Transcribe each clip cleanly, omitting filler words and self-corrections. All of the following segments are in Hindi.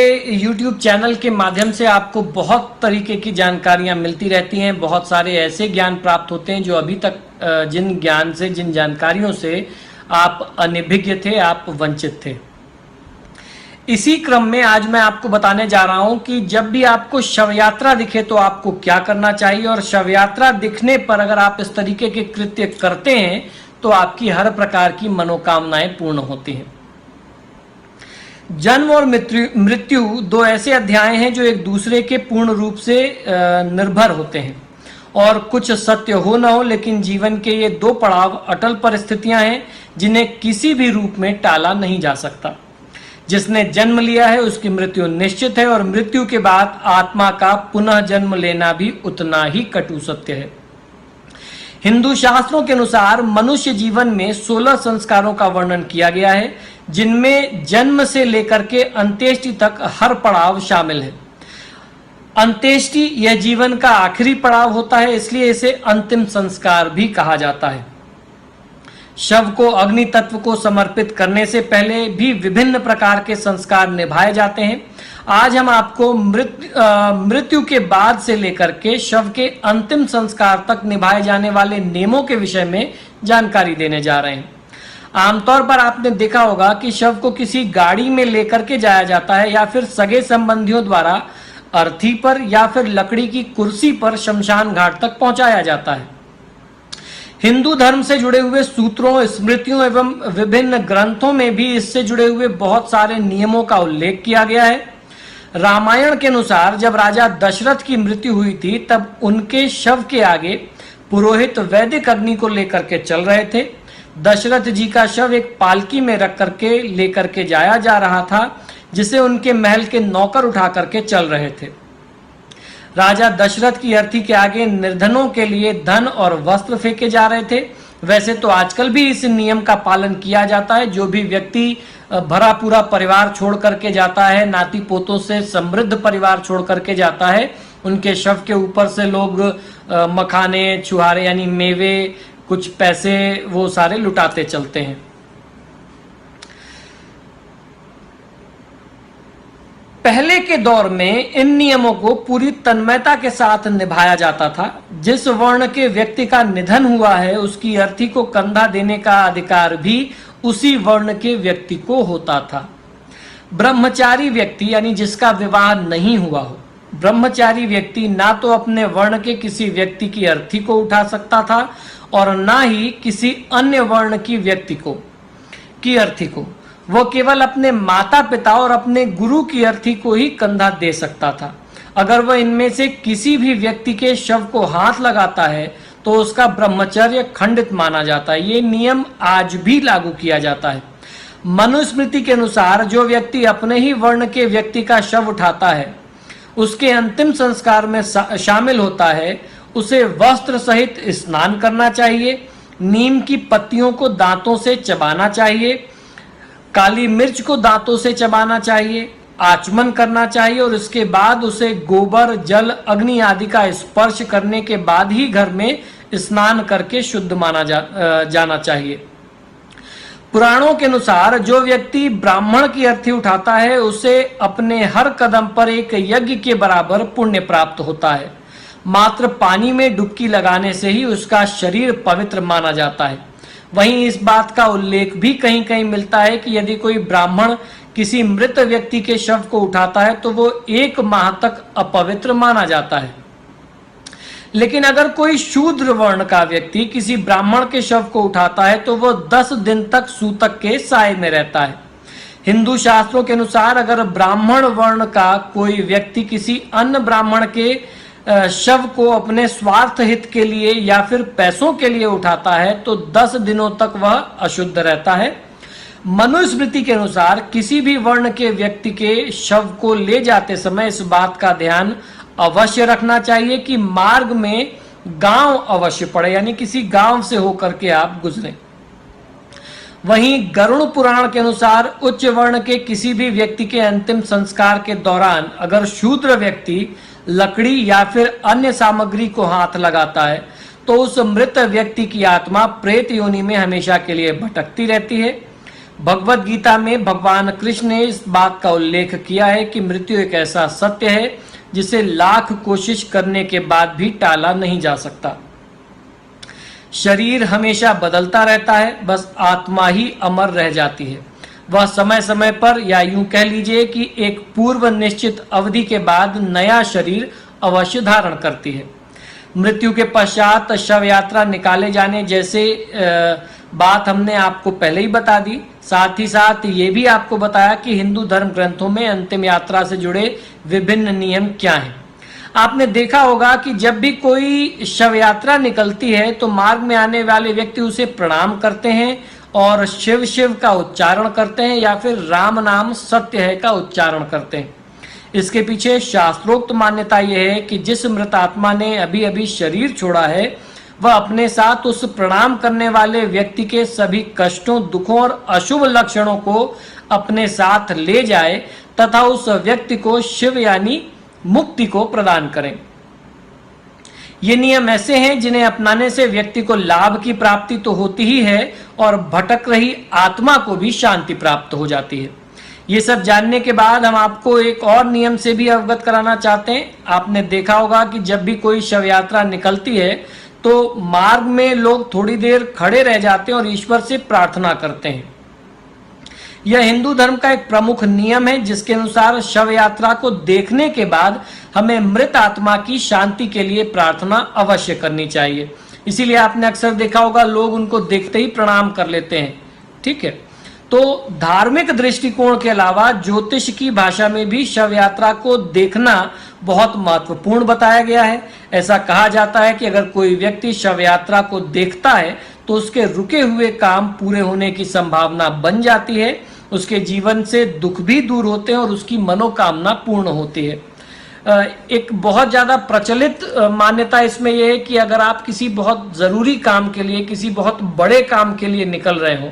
YouTube चैनल के माध्यम से आपको बहुत तरीके की जानकारियां मिलती रहती हैं। बहुत सारे ऐसे ज्ञान प्राप्त होते हैं जो अभी तक जिन जानकारियों से आप अनभिज्ञ थे, आप वंचित थे। इसी क्रम में आज मैं आपको बताने जा रहा हूं कि जब भी आपको शव यात्रा दिखे तो आपको क्या करना चाहिए, और शव यात्रा दिखने पर अगर आप इस तरीके के कृत्य करते हैं तो आपकी हर प्रकार की मनोकामनाएं पूर्ण होती हैं। जन्म और मृत्यु दो ऐसे अध्याय हैं जो एक दूसरे के पूर्ण रूप से निर्भर होते हैं, और कुछ सत्य हो न हो, लेकिन जीवन के ये दो पड़ाव अटल परिस्थितियां हैं जिन्हें किसी भी रूप में टाला नहीं जा सकता। जिसने जन्म लिया है उसकी मृत्यु निश्चित है, और मृत्यु के बाद आत्मा का पुनः जन्म लेना भी उतना ही कटु सत्य है। हिंदू शास्त्रों के अनुसार मनुष्य जीवन में 16 संस्कारों का वर्णन किया गया है, जिनमें जन्म से लेकर के अंत्येष्टि तक हर पड़ाव शामिल है। अंत्येष्टि यह जीवन का आखिरी पड़ाव होता है, इसलिए इसे अंतिम संस्कार भी कहा जाता है। शव को अग्नि तत्व को समर्पित करने से पहले भी विभिन्न प्रकार के संस्कार निभाए जाते हैं। आज हम आपको मृत्यु के बाद से लेकर के शव के अंतिम संस्कार तक निभाए जाने वाले नियमों के विषय में जानकारी देने जा रहे हैं। आमतौर पर आपने देखा होगा कि शव को किसी गाड़ी में लेकर के जाया जाता है, या फिर सगे संबंधियों द्वारा अर्थी पर या फिर लकड़ी की कुर्सी पर शमशान घाट तक पहुंचाया जाता है। हिंदू धर्म से जुड़े हुए सूत्रों, स्मृतियों एवं विभिन्न ग्रंथों में भी इससे जुड़े हुए बहुत सारे नियमों का उल्लेख किया गया है। रामायण के अनुसार जब राजा दशरथ की मृत्यु हुई थी, तब उनके शव के आगे पुरोहित वैदिक अग्नि को लेकर के चल रहे थे। दशरथ जी का शव एक पालकी में रख करके लेकर के जाया जा रहा था, जिसे उनके महल के नौकर उठा करके चल रहे थे। राजा दशरथ की अर्थी के आगे निर्धनों के लिए धन और वस्त्र फेंके जा रहे थे। वैसे तो आजकल भी इस नियम का पालन किया जाता है। जो भी व्यक्ति भरा पूरा परिवार छोड़ करके जाता है, नाती पोतों से समृद्ध परिवार छोड़ करके जाता है, उनके शव के ऊपर से लोग मखाने, छुहारे यानी मेवे, कुछ पैसे वो सारे लुटाते चलते हैं। पहले के दौर में इन नियमों को पूरी तन्मयता के साथ निभाया जाता था। जिस वर्ण के व्यक्ति का निधन हुआ है, उसकी अर्थी को कंधा देने का अधिकार भी उसी वर्ण के व्यक्ति को होता था। ब्रह्मचारी व्यक्ति यानी जिसका विवाह नहीं हुआ हो, ब्रह्मचारी व्यक्ति ना तो अपने वर्ण के किसी व्यक्ति की अर्थी को उठा सकता था, और ना ही किसी अन्य वर्ण की व्यक्ति की अर्थी को। वो केवल अपने माता पिता और अपने गुरु की अर्थी को ही कंधा दे सकता था। अगर वह इनमें से किसी भी व्यक्ति के शव को हाथ लगाता है तो उसका ब्रह्मचर्य खंडित माना जाता है। ये नियम आज भी लागू किया जाता है। मनुस्मृति के अनुसार जो व्यक्ति अपने ही वर्ण के व्यक्ति का शव उठाता है, उसके अंतिम संस्कार में शामिल होता है, उसे वस्त्र सहित स्नान करना चाहिए, नीम की पत्तियों को दांतों से चबाना चाहिए, काली मिर्च को दांतों से चबाना चाहिए, आचमन करना चाहिए, और इसके बाद उसे गोबर, जल, अग्नि आदि का स्पर्श करने के बाद ही घर में स्नान करके शुद्ध माना जाना चाहिए। पुराणों के अनुसार जो व्यक्ति ब्राह्मण की अर्थी उठाता है, उसे अपने हर कदम पर एक यज्ञ के बराबर पुण्य प्राप्त होता है। मात्र पानी में डुबकी लगाने से ही उसका शरीर पवित्र माना जाता है। वहीं इस बात का उल्लेख भी कहीं कहीं मिलता है कि यदि कोई ब्राह्मण किसी मृत व्यक्ति के शव को उठाता है तो वो 1 माह तक अपवित्र माना जाता है। लेकिन अगर कोई शूद्र वर्ण का व्यक्ति किसी ब्राह्मण के शव को उठाता है तो वो 10 दिन तक सूतक के साए में रहता है। हिंदू शास्त्रों के अनुसार अगर ब्राह्मण वर्ण का कोई व्यक्ति किसी अन्य ब्राह्मण के शव को अपने स्वार्थ हित के लिए या फिर पैसों के लिए उठाता है तो 10 दिनों तक वह अशुद्ध रहता है। मनुस्मृति के अनुसार किसी भी वर्ण के व्यक्ति के शव को ले जाते समय इस बात का ध्यान अवश्य रखना चाहिए कि मार्ग में गांव अवश्य पड़े, यानी किसी गांव से होकर के आप गुजरें। वहीं गरुड़ पुराण के अनुसार उच्च वर्ण के किसी भी व्यक्ति के अंतिम संस्कार के दौरान अगर शूद्र व्यक्ति लकड़ी या फिर अन्य सामग्री को हाथ लगाता है तो उस मृत व्यक्ति की आत्मा प्रेत योनि में हमेशा के लिए भटकती रहती है। भगवत गीता में भगवान कृष्ण ने इस बात का उल्लेख किया है कि मृत्यु एक ऐसा सत्य है जिसे लाख कोशिश करने के बाद भी टाला नहीं जा सकता। शरीर हमेशा बदलता रहता है, बस आत्मा ही अमर रह जाती है। वह समय समय पर, या यूं कह लीजिए कि एक पूर्व निश्चित अवधि के बाद नया शरीर अवश्य धारण करती है। मृत्यु के पश्चात शव यात्रा निकाले जाने जैसे बात हमने आपको पहले ही बता दी। साथ ही साथ ये भी आपको बताया कि हिंदू धर्म ग्रंथों में अंतिम यात्रा से जुड़े विभिन्न नियम क्या हैं। आपने देखा होगा कि जब भी कोई शव यात्रा निकलती है तो मार्ग में आने वाले व्यक्ति उसे प्रणाम करते हैं और शिव शिव का उच्चारण करते हैं या फिर राम नाम सत्य है का उच्चारण करते हैं। इसके पीछे शास्त्रोक्त मान्यता यह है कि जिस मृत आत्मा ने अभी अभी शरीर छोड़ा है वह अपने साथ उस प्रणाम करने वाले व्यक्ति के सभी कष्टों, दुखों और अशुभ लक्षणों को अपने साथ ले जाए तथा उस व्यक्ति को शिव यानी मुक्ति को प्रदान करें। ये नियम ऐसे हैं जिन्हें अपनाने से व्यक्ति को लाभ की प्राप्ति तो होती ही है और भटक रही आत्मा को भी शांति प्राप्त हो जाती है। ये सब जानने के बाद हम आपको एक और नियम से भी अवगत कराना चाहते हैं। आपने देखा होगा कि जब भी कोई शव यात्रा निकलती है तो मार्ग में लोग थोड़ी देर खड़े रह जाते हैं और ईश्वर से प्रार्थना करते हैं। यह हिंदू धर्म का एक प्रमुख नियम है जिसके अनुसार शव यात्रा को देखने के बाद हमें मृत आत्मा की शांति के लिए प्रार्थना अवश्य करनी चाहिए। इसीलिए आपने अक्सर देखा होगा लोग उनको देखते ही प्रणाम कर लेते हैं। ठीक है, तो धार्मिक दृष्टिकोण के अलावा ज्योतिष की भाषा में भी शव यात्रा को देखना बहुत महत्वपूर्ण बताया गया है। ऐसा कहा जाता है कि अगर कोई व्यक्ति शव यात्रा को देखता है तो उसके रुके हुए काम पूरे होने की संभावना बन जाती है, उसके जीवन से दुख भी दूर होते हैं और उसकी मनोकामना पूर्ण होती है। एक बहुत ज्यादा प्रचलित मान्यता इसमें यह है कि अगर आप किसी बहुत जरूरी काम के लिए, किसी बहुत बड़े काम के लिए निकल रहे हो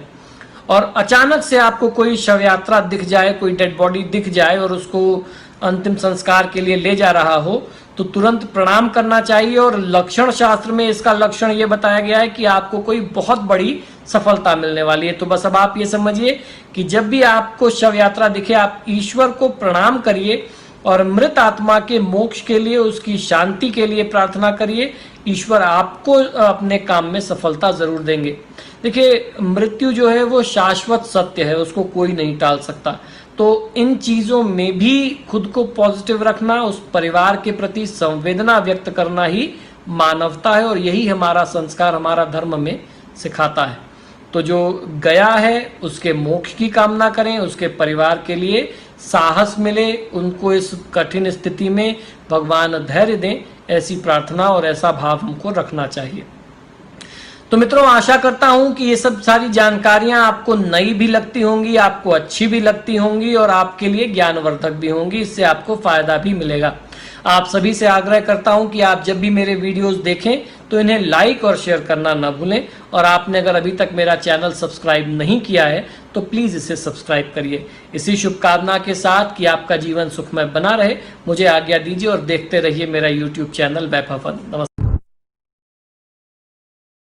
और अचानक से आपको कोई शव यात्रा दिख जाए, कोई डेड बॉडी दिख जाए और उसको अंतिम संस्कार के लिए ले जा रहा हो तो तुरंत प्रणाम करना चाहिए। और लक्षण शास्त्र में इसका लक्षण ये बताया गया है कि आपको कोई बहुत बड़ी सफलता मिलने वाली है। तो बस अब आप ये समझिए कि जब भी आपको शव यात्रा दिखे आप ईश्वर को प्रणाम करिए और मृत आत्मा के मोक्ष के लिए, उसकी शांति के लिए प्रार्थना करिए। ईश्वर आपको अपने काम में सफलता जरूर देंगे। देखिए, मृत्यु जो है वो शाश्वत सत्य है, उसको कोई नहीं टाल सकता। तो इन चीजों में भी खुद को पॉजिटिव रखना, उस परिवार के प्रति संवेदना व्यक्त करना ही मानवता है और यही हमारा संस्कार, हमारा धर्म में सिखाता है। तो जो गया है उसके मोक्ष की कामना करें, उसके परिवार के लिए साहस मिले, उनको इस कठिन स्थिति में भगवान धैर्य दें, ऐसी प्रार्थना और ऐसा भाव हमको रखना चाहिए। तो मित्रों, आशा करता हूं कि ये सब सारी जानकारियां आपको नई भी लगती होंगी, आपको अच्छी भी लगती होंगी और आपके लिए ज्ञानवर्धक भी होंगी। इससे आपको फायदा भी मिलेगा। आप सभी से आग्रह करता हूं कि आप जब भी मेरे वीडियोस देखें तो इन्हें लाइक और शेयर करना न भूलें। और आपने अगर अभी तक मेरा चैनल सब्सक्राइब नहीं किया है तो प्लीज इसे सब्सक्राइब करिए। इसी शुभकामना के साथ कि आपका जीवन सुखमय बना रहे, मुझे आज्ञा दीजिए और देखते रहिए मेरा यूट्यूब चैनल वैभव फन। नमस्कार।